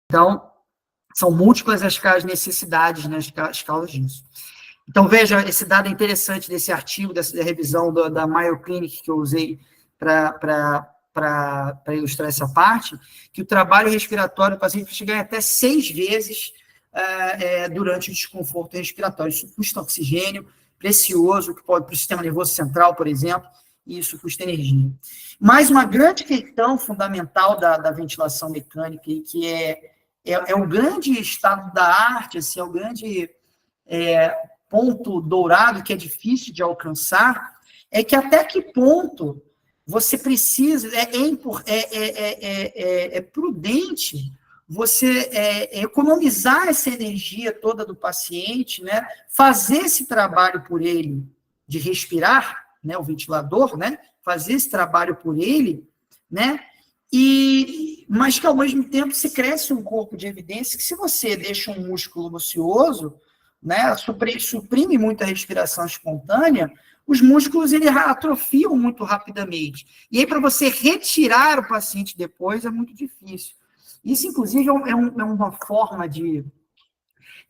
Então, são múltiplas as necessidades, né, as causas disso. Então, veja, esse dado é interessante desse artigo, dessa revisão da Mayo Clinic que eu usei para ilustrar essa parte, que o trabalho respiratório do paciente chega até 6 vezes durante o desconforto respiratório. Isso custa oxigênio precioso, que pode para o sistema nervoso central, por exemplo, e isso custa energia. Mas uma grande questão fundamental da ventilação mecânica, e que é o grande estado da arte, assim, é o grande ponto dourado que é difícil de alcançar, é que até que ponto você precisa, é prudente você economizar essa energia toda do paciente, né, fazer esse trabalho por ele de respirar, né, o ventilador, né, fazer esse trabalho por ele, né, mas que ao mesmo tempo se cresce um corpo de evidência que se você deixa um músculo ocioso, né, suprime muito a respiração espontânea, os músculos eles atrofiam muito rapidamente. E aí, para você retirar o paciente depois, é muito difícil. Isso, inclusive, é uma forma de...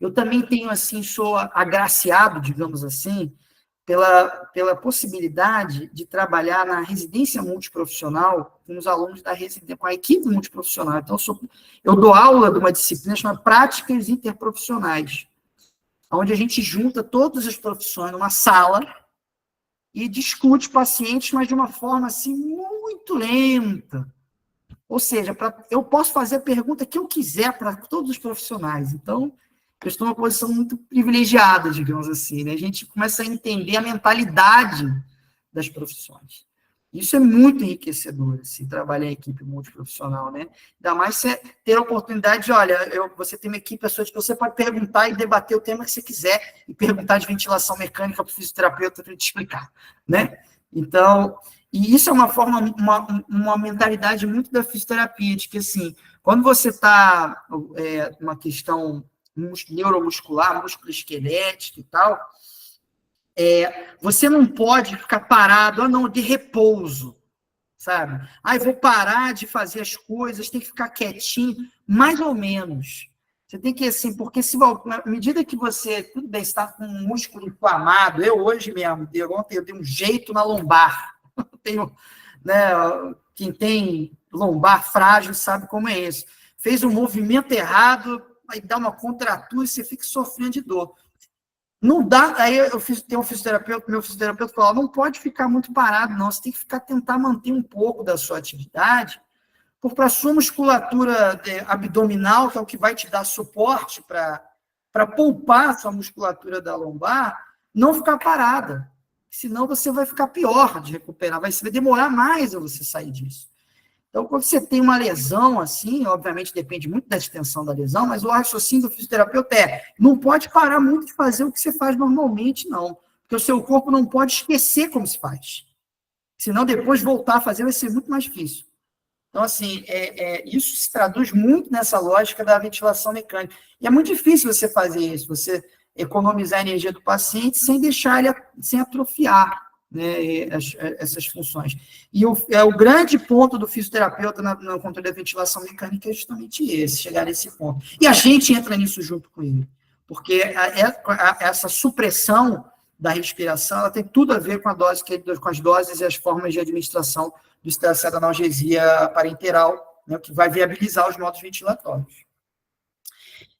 Eu também tenho, assim, sou agraciado, digamos assim, pela possibilidade de trabalhar na residência multiprofissional com os alunos da residência, com a equipe multiprofissional. Então, eu dou aula de uma disciplina chamada Práticas Interprofissionais, onde a gente junta todas as profissões numa sala e discute pacientes, mas de uma forma assim, muito lenta. Ou seja, eu posso fazer a pergunta que eu quiser para todos os profissionais. Então, eu estou numa posição muito privilegiada, digamos assim, né? A gente começa a entender a mentalidade das profissões. Isso é muito enriquecedor, assim, trabalhar em equipe multiprofissional, né? Ainda mais você ter a oportunidade de, olha, você tem uma equipe, pessoas que você pode perguntar e debater o tema que você quiser, e perguntar de ventilação mecânica para o fisioterapeuta para ele te explicar, né? Então, e isso é uma forma, uma mentalidade muito da fisioterapia, de que, assim, quando você está numa questão neuromuscular, músculo esquelético e tal, você não pode ficar parado, de repouso, sabe? Eu vou parar de fazer as coisas, tem que ficar quietinho, mais ou menos. Você tem que, assim, porque na medida que você, tudo bem, está com um músculo inflamado, eu hoje mesmo, ontem eu dei um jeito na lombar, tenho, né, quem tem lombar frágil sabe como é isso. Fez um movimento errado, aí dá uma contratura e você fica sofrendo de dor. Não dá, aí tenho um fisioterapeuta, meu fisioterapeuta falou, não pode ficar muito parado, não, você tem que tentar manter um pouco da sua atividade, para a sua musculatura abdominal, que é o que vai te dar suporte para poupar a sua musculatura da lombar, não ficar parada, senão você vai ficar pior de recuperar, vai demorar mais a você sair disso. Então, quando você tem uma lesão assim, obviamente depende muito da extensão da lesão, mas o raciocínio do fisioterapeuta não pode parar muito de fazer o que você faz normalmente, não. Porque o seu corpo não pode esquecer como se faz. Senão, depois voltar a fazer vai ser muito mais difícil. Então, assim, isso se traduz muito nessa lógica da ventilação mecânica. E é muito difícil você fazer isso, você economizar a energia do paciente sem deixar ele, sem atrofiar, né, essas funções. E o grande ponto do fisioterapeuta no controle da ventilação mecânica é justamente esse, chegar nesse ponto. E a gente entra nisso junto com ele, porque essa supressão da respiração, ela tem tudo a ver com as doses e as formas de administração do estresse da analgesia parenteral, né, que vai viabilizar os modos ventilatórios.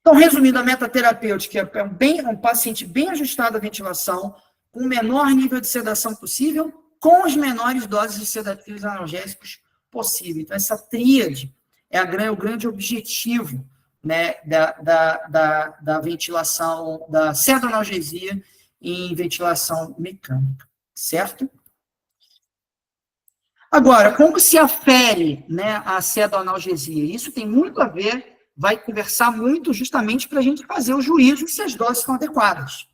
Então, resumindo, a metaterapêutica é um paciente bem ajustado à ventilação, com o menor nível de sedação possível, com as menores doses de sedativos analgésicos possível. Então, essa tríade é o grande objetivo, né, da ventilação, da pseudoanalgesia em ventilação mecânica, certo? Agora, como se afere, né, a pseudoanalgesia? Isso tem muito a ver, vai conversar muito justamente para a gente fazer o juízo se as doses estão adequadas.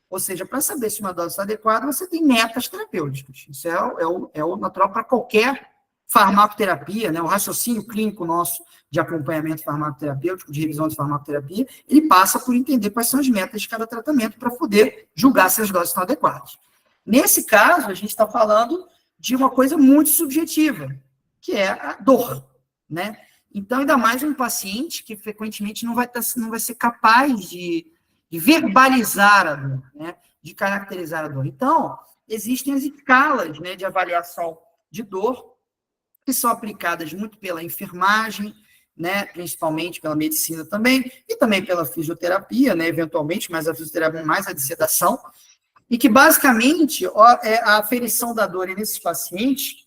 Ou seja, para saber se uma dose está adequada, você tem metas terapêuticas. Isso é o natural para qualquer farmacoterapia, né? O raciocínio clínico nosso de acompanhamento farmacoterapêutico, de revisão de farmacoterapia, ele passa por entender quais são as metas de cada tratamento para poder julgar se as doses estão adequadas. Nesse caso, a gente está falando de uma coisa muito subjetiva, que é a dor, né? Então, ainda mais um paciente que frequentemente não vai ser capaz de verbalizar a dor, né? De caracterizar a dor. Então, existem as escalas, né, de avaliação de dor, que são aplicadas muito pela enfermagem, né, principalmente pela medicina também, e também pela fisioterapia, né, eventualmente, mas a fisioterapia mais a de sedação, e que, basicamente, a aferição da dor nesses pacientes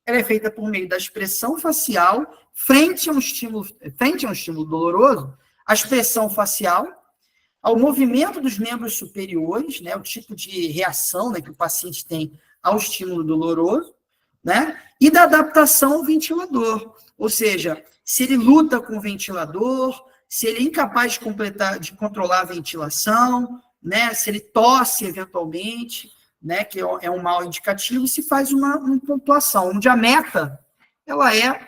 ela é feita por meio da expressão facial frente a um estímulo doloroso, a expressão facial, ao movimento dos membros superiores, né, o tipo de reação, né, que o paciente tem ao estímulo doloroso, né, e da adaptação ao ventilador. Ou seja, se ele luta com o ventilador, se ele é incapaz de controlar a ventilação, né, se ele tosse eventualmente, né, que é um mau indicativo, se faz uma pontuação, onde a meta ela é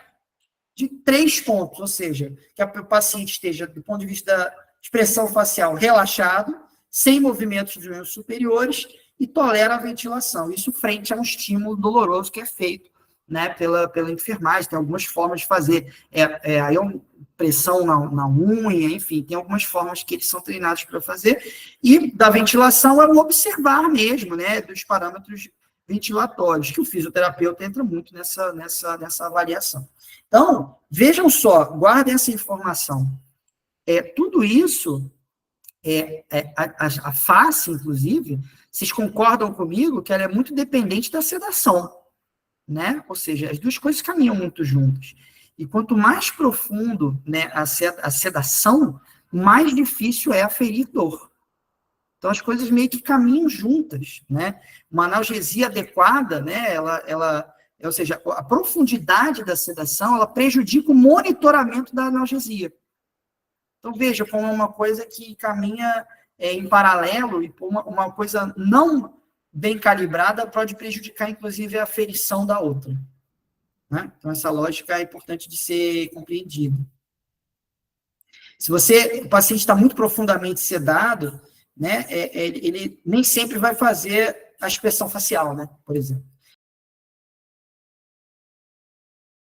de 3 pontos, ou seja, que o paciente esteja, do ponto de vista da expressão facial, relaxado, sem movimentos dos membros superiores e tolera a ventilação. Isso frente a um estímulo doloroso que é feito, né, pela enfermagem. Tem algumas formas de fazer. Aí pressão na unha, enfim, tem algumas formas que eles são treinados para fazer. E da ventilação é o observar mesmo, né, dos parâmetros ventilatórios, que o fisioterapeuta entra muito nessa avaliação. Então, vejam só, guardem essa informação. Tudo isso, a face, inclusive, vocês concordam comigo que ela é muito dependente da sedação, né? Ou seja, as duas coisas caminham muito juntas. E quanto mais profundo, né, a sedação, mais difícil é aferir dor. Então, as coisas meio que caminham juntas, né? Uma analgesia adequada, né, ou seja, a profundidade da sedação, ela prejudica o monitoramento da analgesia. Então, veja como é uma coisa que caminha em paralelo e uma coisa não bem calibrada pode prejudicar, inclusive, a aferição da outra. Né? Então, essa lógica é importante de ser compreendida. Se o paciente está muito profundamente sedado, né, ele nem sempre vai fazer a expressão facial, né, por exemplo.